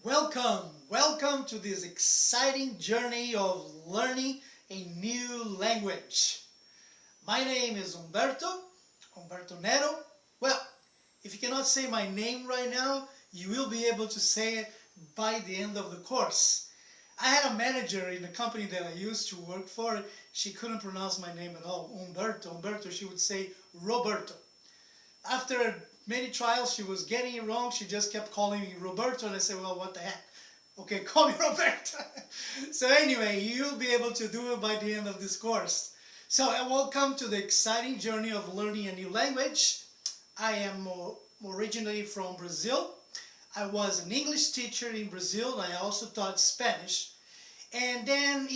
Welcome to this exciting journey of learning a new language. My name is Humberto Nero. Well, if you cannot say my name right now, you will be able to say it by the end of the course. I had a manager in the company that I used to work for. She couldn't pronounce my name at all, Humberto, she would say Roberto. After many trials, she was getting it wrong. She just kept calling me Roberto, and I said, well, what the heck? Okay, call me Roberto. So anyway, you'll be able to do it by the end of this course. So welcome to the exciting journey of learning a new language. I am originally from Brazil. I was an English teacher in Brazil. I also taught Spanish. And then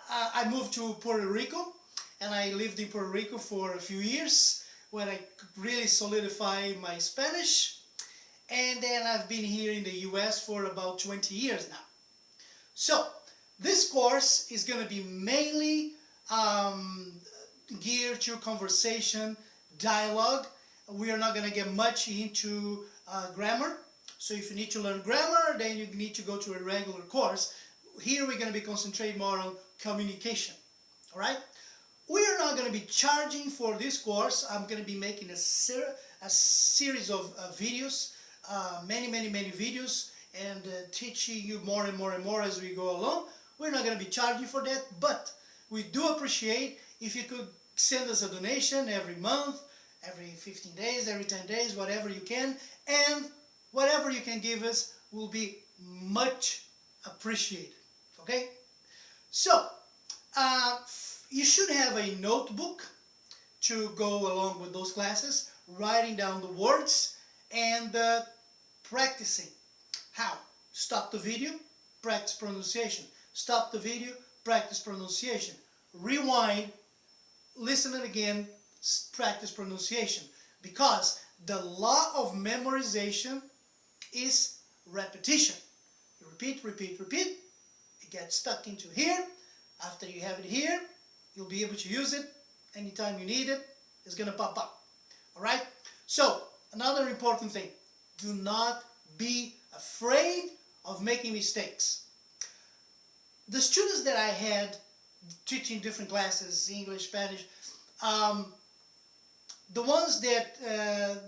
I moved to Puerto Rico, and I lived in Puerto Rico for a few years when I really solidified my Spanish. And then I've been here in the US for about 20 years now. So this course is going to be mainly geared to conversation, dialogue. We are not going to get much into grammar. So if you need to learn grammar, then you need to go to a regular course. Here we're going to be concentrating more on communication. All right? We are not going to be charging for this course. I'm going to be making a series of videos, many videos, and teaching you more and more as we go along. We're not going to be charging for that, but we do appreciate if you could send us a donation every month, every 15 days, every 10 days, whatever you can, and whatever you can give us will be much appreciated. Okay? So, you should have a notebook to go along with those classes, writing down the words and practicing. How? Stop the video, practice pronunciation. Stop the video, practice pronunciation. Rewind, listen it again, practice pronunciation. Because the law of memorization is repetition. You repeat. It gets stuck into here. After you have it here, you'll be able to use it anytime you need it. It's going to pop up. All right? So, another important thing. Do not be afraid of making mistakes. The students that I had teaching different classes, English, Spanish, the ones that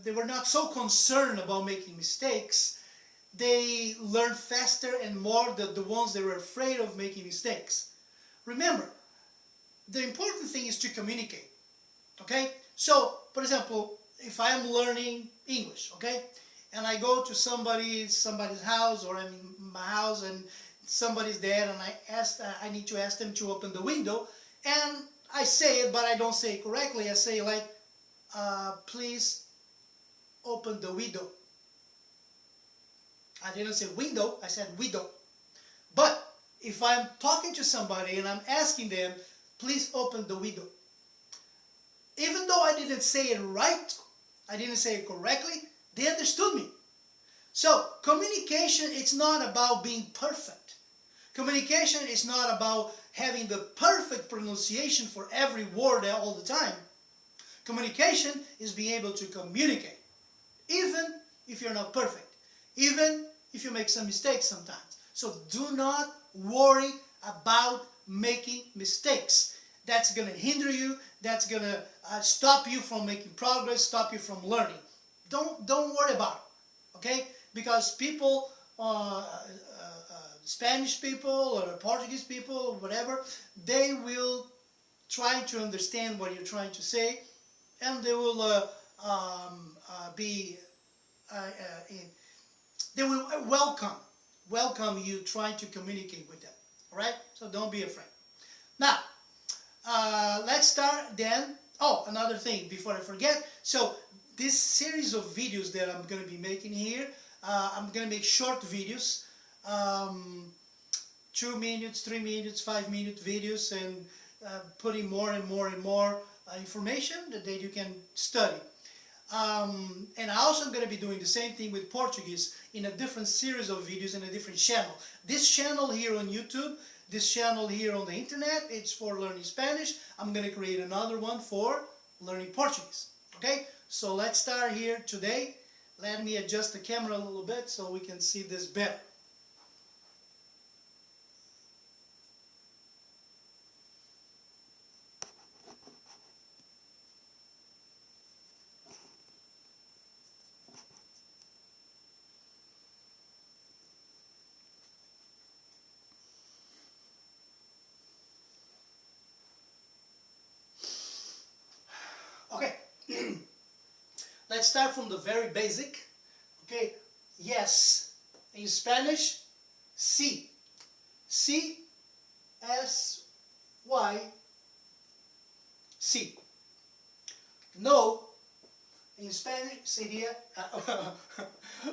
they were not so concerned about making mistakes, they learned faster and more than the ones that were afraid of making mistakes. Remember, the important thing is to communicate, okay? So, for example, if I am learning English, okay, and I go to somebody's house, or I'm in my house and somebody's there, and I need to ask them to open the window, and I say it, but I don't say it correctly. I say like, please open the window. I didn't say window, I said window. But if I'm talking to somebody and I'm asking them, please open the window, even though I didn't say it right, I didn't say it correctly, they understood me. So communication, it's not about being perfect. Communication is not about having the perfect pronunciation for every word all the time. Communication is being able to communicate, even if you're not perfect, even if you make some mistakes sometimes. So do not worry about making mistakes. That's going to hinder you. That's going to stop you from making progress, stop you from learning. Don't worry about it, okay? Because people, Spanish people or Portuguese people or whatever, they will try to understand what you're trying to say, and they will they will welcome you trying to communicate with them. All right? So don't be afraid. Now, let's start then. Oh, another thing before I forget. So this series of videos that I'm going to be making here, I'm going to make short videos, 2 minutes, 3 minutes, 5 minute videos, and putting more and more information that you can study. And I also am going to be doing the same thing with Portuguese in a different series of videos in a different channel. This channel here on YouTube, this channel here on the internet, it's for learning Spanish. I'm going to create another one for learning Portuguese. Okay, so let's start here today. Let me adjust the camera a little bit so we can see this better. let's start from the very basic. Okay, yes. In Spanish, sí. Sí, S-Y, sí. No, in Spanish sería,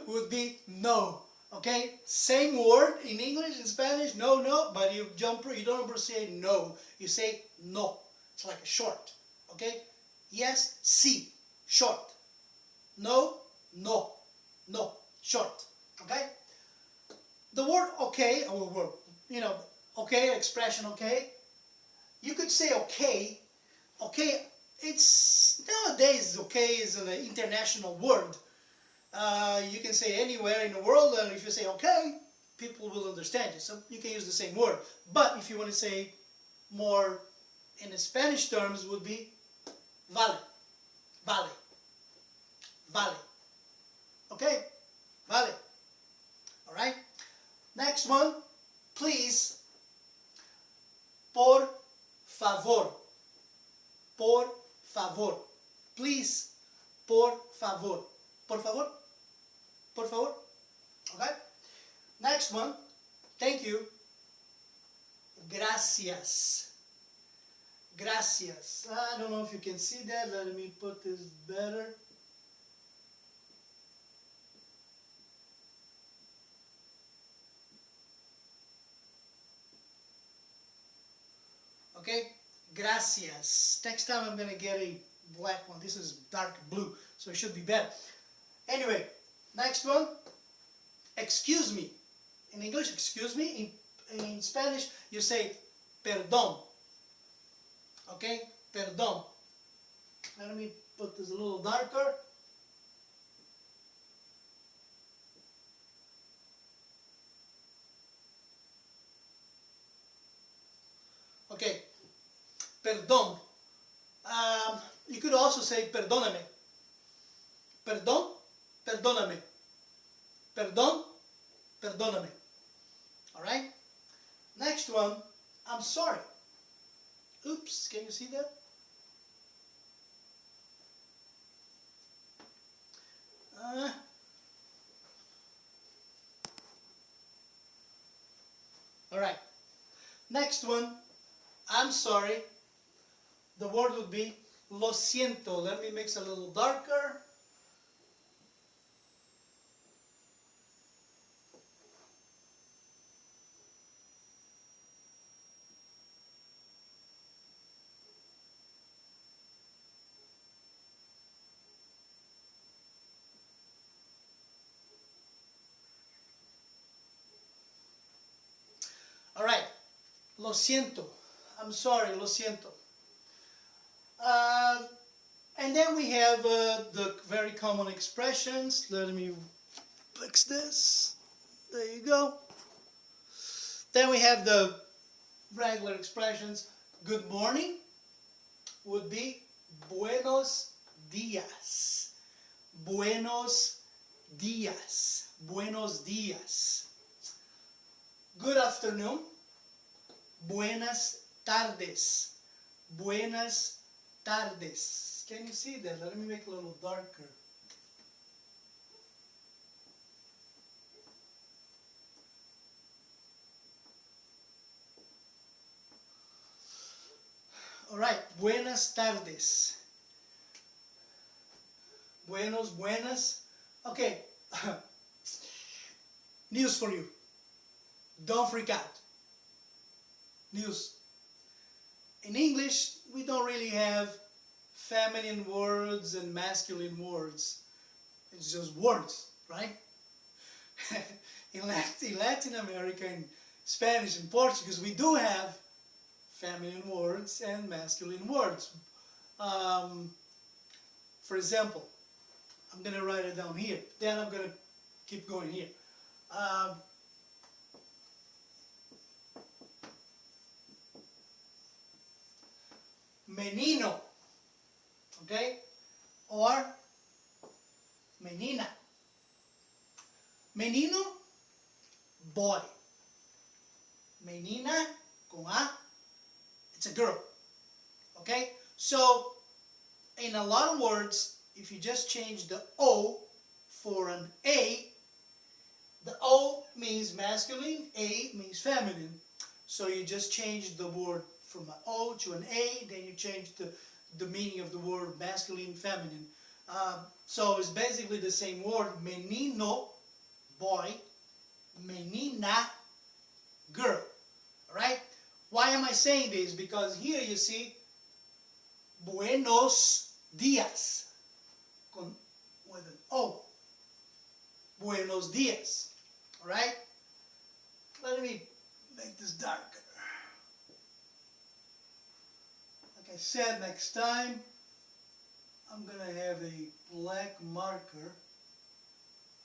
would be no. Okay, same word in English, in Spanish, no, no, but you don't say no, you say no. It's like a short. Okay, yes, sí, short. No, no, no, short. Okay, the word okay, or okay, expression okay. You could say okay. Okay, it's nowadays okay is an international word. You can say anywhere in the world, and if you say okay, people will understand you. So you can use the same word. But if you want to say more in the Spanish terms, would be vale, vale, vale. Okay, vale. All right. Next one, please. Por favor. Por favor. Please. Por favor. Por favor. Por favor. Okay. Next one. Thank you. Gracias. Gracias. I don't know if you can see that. Let me put this better. Okay. Gracias. Next time I'm going to get a black one. This is dark blue, so it should be better. Anyway, next one. Excuse me. In English, excuse me. In Spanish, you say perdón. Okay? Perdón. Let me put this a little darker. Okay. Perdón. You could also say perdóname. Perdón, perdóname. Perdón, perdóname. Alright? Next one, I'm sorry. Oops, can you see that? Alright. Next one, I'm sorry. The word would be lo siento. Let me mix a little darker. Alright, lo siento. I'm sorry, lo siento. And then we have the very common expressions. Let me fix this. There you go. Then we have the regular expressions. Good morning would be buenos días. Buenos días. Buenos días. Good afternoon. Buenas tardes. Buenas tardes. Can you see that? Let me make it a little darker. Alright, buenas tardes. Buenos, buenas. Okay, news for you. Don't freak out. News. In English, we don't really have feminine words and masculine words. It's just words, right? in Latin America, in Spanish and Portuguese, we do have feminine words and masculine words. For example, I'm going to write it down here. Then I'm going to keep going here. Menino, okay, or menina. Menino, boy. Menina, con A, it's a girl, okay? So, in a lot of words, if you just change the O for an A, the O means masculine, A means feminine. So you just change the word from an O to an A, then you change the meaning of the word masculine, feminine. So it's basically the same word, menino, boy, menina, girl. Alright? Why am I saying this? Because here you see Buenos días with an O. Buenos días. Alright? Let me make this darker. Like I said, next time I'm going to have a black marker.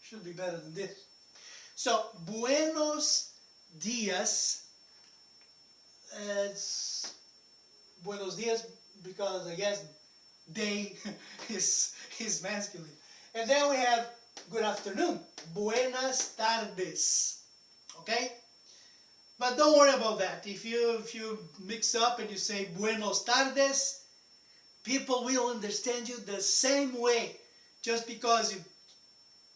Should be better than this. So, Buenos días. It's Buenos días because I guess day is masculine. And then we have good afternoon. Buenas tardes. Okay? But don't worry about that. If you mix up and you say Buenos tardes, people will understand you the same way. Just because you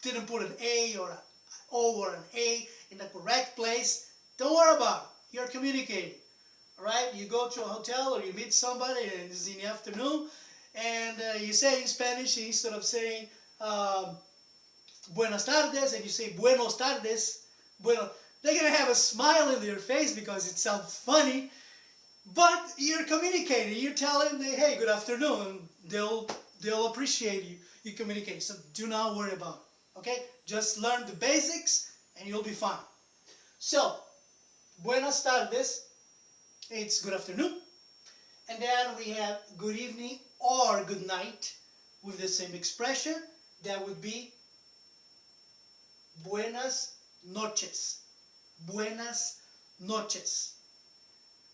didn't put an A or an O or an A in the correct place, don't worry about it. You're communicating. Alright? You go to a hotel or you meet somebody and it's in the afternoon and you say in Spanish instead of saying Buenas tardes and you say Buenos tardes, bueno, they're going to have a smile in their face because it sounds funny, but you're communicating. You tell them, hey, good afternoon. They'll appreciate you communicating. So do not worry about it. Okay? Just learn the basics and you'll be fine. So, Buenas tardes, it's good afternoon. And then we have good evening or good night with the same expression. That would be Buenas noches. Buenas noches.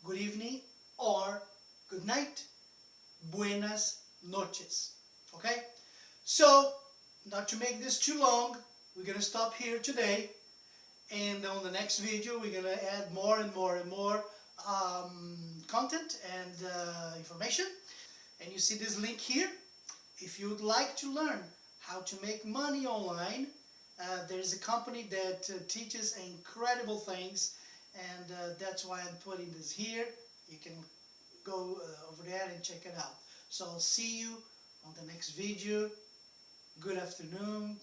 Good evening or good night. Buenas noches. Okay? So, not to make this too long, we're going to stop here today. And on the next video, we're going to add more and more and more content and information. And you see this link here. If you would like to learn how to make money online, there's a company that teaches incredible things, and that's why I'm putting this here. You can go over there and check it out. So I'll see you on the next video. Good afternoon,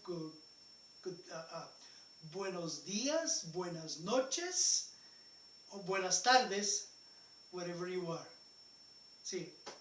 buenos días, buenas noches, or buenas tardes, wherever you are. See you.